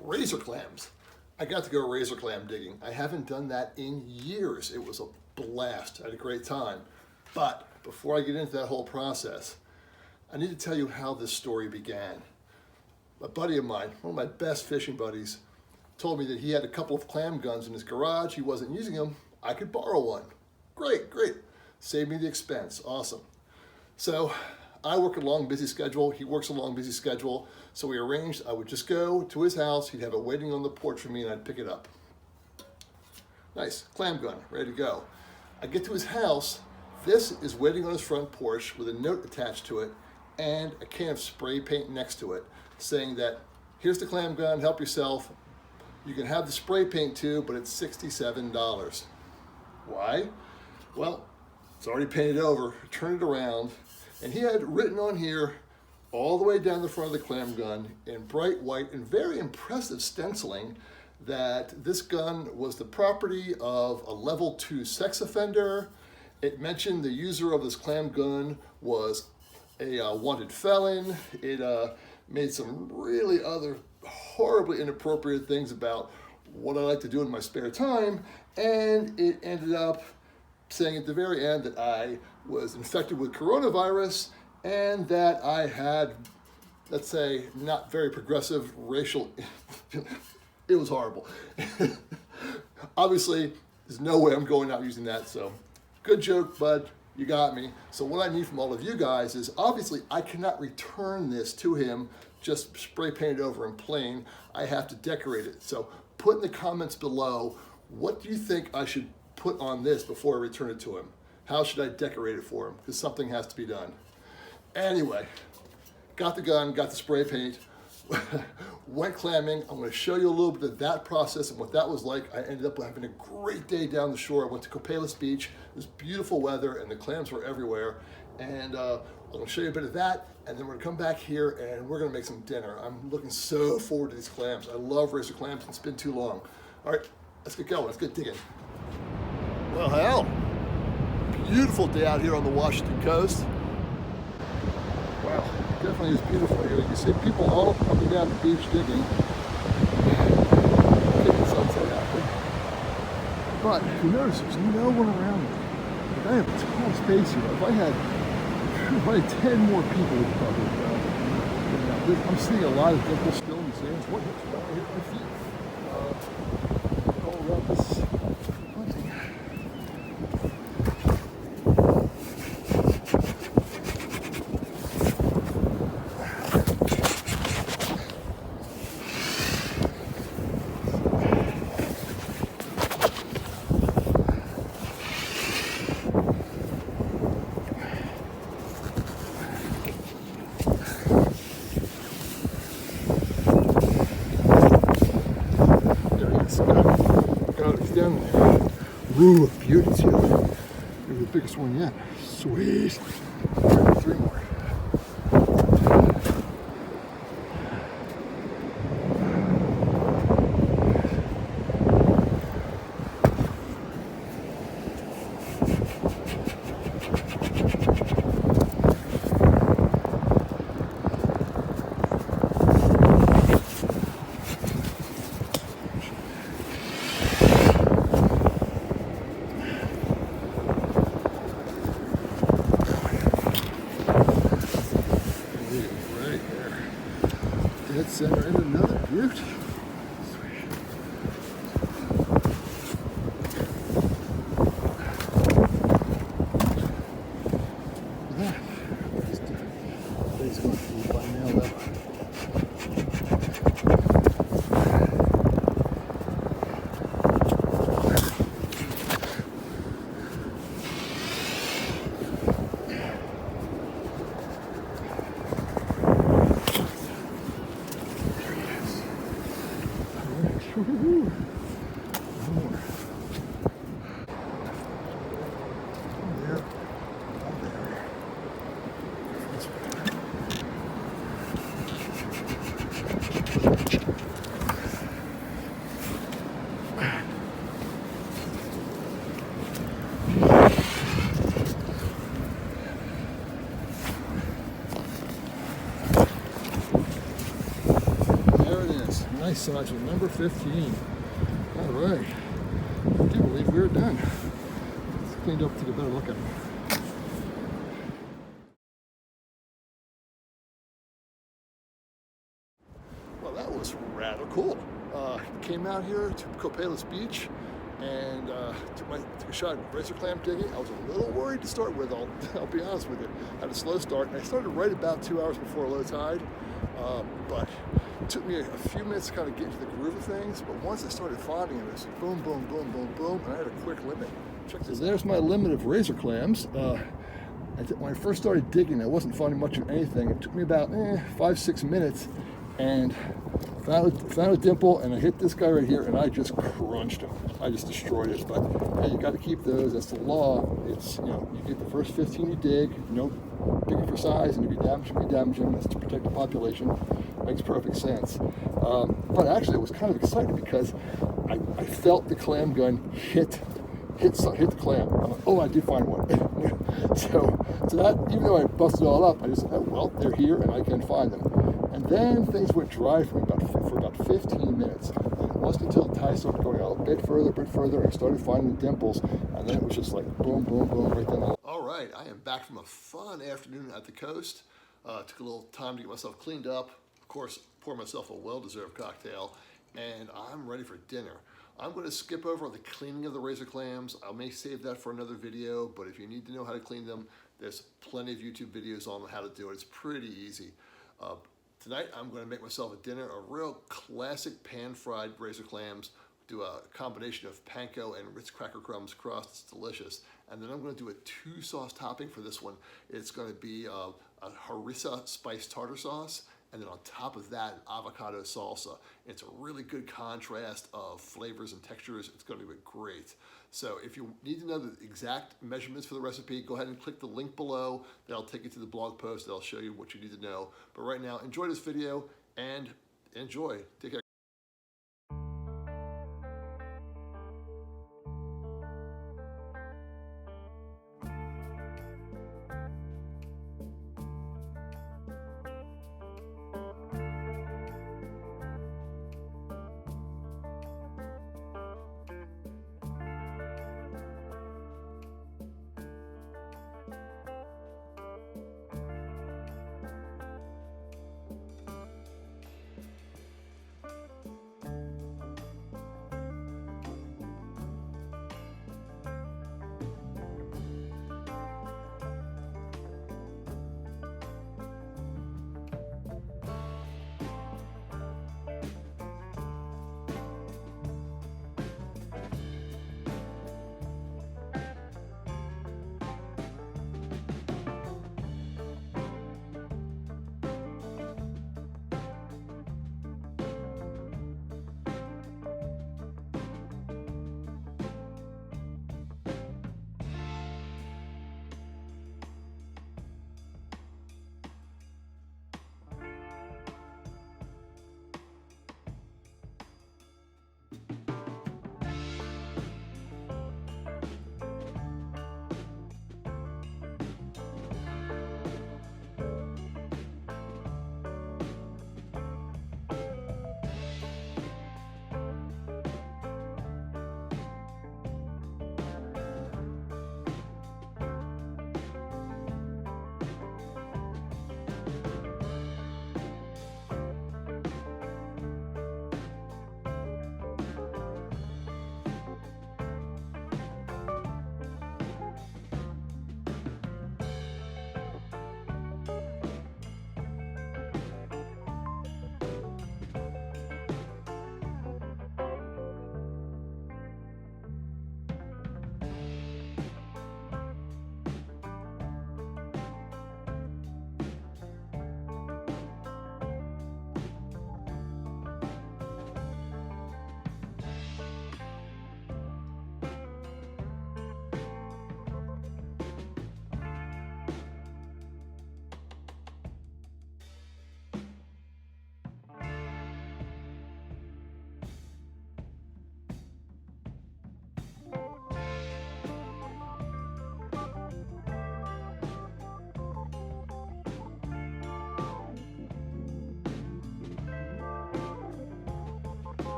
razor clams. I got to go razor clam digging. I haven't done that in years. It was a blast. I had a great time. But before I get into that whole process, I need to tell you how this story began. A buddy of mine, one of my best fishing buddies, told me that he had a couple of clam guns in his garage. He wasn't using them. I could borrow one. Great, great. Save me the expense. Awesome. So I work a long, busy schedule. He works a long, busy schedule. So we arranged I would just go to his house. He'd have it waiting on the porch for me, and I'd pick it up. Nice. Clam gun, ready to go. I get to his house. This is waiting on his front porch with a note attached to it and a can of spray paint next to it saying that, here's the clam gun, help yourself. You can have the spray paint too, but it's $67. Why? Well, it's already painted over. Turn it around. And he had written on here all the way down the front of the clam gun in bright white and very impressive stenciling that this gun was the property of a level 2 sex offender. It mentioned the user of this clam gun was a wanted felon. It made some really other horribly inappropriate things about what I like to do in my spare time. And it ended up saying at the very end that I was infected with coronavirus and that I had, let's say, not very progressive racial, it was horrible. Obviously, there's no way I'm going out using that, so good joke, bud, you got me. So what I need from all of you guys is, obviously, I cannot return this to him, just spray painted over in plain. I have to decorate it. So put in the comments below, what do you think I should put on this before I return it to him? How should I decorate it for him? Because something has to be done. Anyway, got the gun, got the spray paint, went clamming. I'm going to show you a little bit of that process and what that was like. I ended up having a great day down the shore. I went to Copalis Beach. It was beautiful weather and the clams were everywhere. And I'm going to show you a bit of that, and then we're going to come back here and we're going to make some dinner. I'm looking so forward to these clams. I love razor clams. It's been too long. All right, let's get going. Let's get digging. Well, hell, beautiful day out here on the Washington coast. Wow, definitely is beautiful here. You can see people all coming down the beach digging. Taking sunset out there. But you notice there's no one around me. Like, I have a ton of space here. If I had 10 more people, would probably go. I'm seeing a lot of dimples still in the sands. What hits right here at my feet? All around this hunting. Down there. Ooh, a beauty too. Maybe the biggest one yet. Sweet. 3 more. Dead center and another beauty. Sweet. Look at that. He's going to feed by now though. Nice size one, number 15. All right. I do believe we're done. It's cleaned up, take a better look at them. Well, that was rather cool. Came out here to Copalis Beach and took a shot at razor clam digging. I was a little worried to start with, I'll be honest with you. I had a slow start, and I started right about 2 hours before low tide, but it took me a few minutes to kind of get into the groove of things, but once I started finding them, it was boom, boom, boom, boom, boom, and I had a quick limit. Check this out. There's my limit of razor clams. When I first started digging, I wasn't finding much of anything. It took me about 5-6 minutes, and found a dimple, and I hit this guy right here, and I just crunched him. I just destroyed it. But hey, you got to keep those. That's the law. It's, you know, you get the first 15 you dig. You know, dig it for size, and if you damage them, you damage them. That's to protect the population. Makes perfect sense. But actually, I was kind of excited because I felt the clam gun hit the clam. I'm like, oh, I did find one. so that, even though I busted it all up, I just said, oh, well, they're here and I can find them. And then things went dry for about 15 minutes. And it wasn't until the tide started going out a bit further, and I started finding the dimples, and then it was just like boom, boom, boom, right then. All right, I am back from a fun afternoon at the coast. Took a little time to get myself cleaned up. Of course, pour myself a well-deserved cocktail, and I'm ready for dinner. I'm going to skip over the cleaning of the razor clams. I may save that for another video, but if you need to know how to clean them, there's plenty of YouTube videos on how to do it. It's pretty easy. Tonight, I'm going to make myself a dinner, a real classic pan-fried razor clams. Do a combination of panko and Ritz cracker crumbs crust. It's delicious. And then I'm going to do a 2-sauce topping for this one. It's going to be a harissa spiced tartar sauce, and then on top of that, avocado salsa. It's a really good contrast of flavors and textures. It's going to be great. So if you need to know the exact measurements for the recipe, go ahead and click the link below. That'll take you to the blog post. That'll show you what you need to know. But right now, enjoy this video and enjoy. Take care.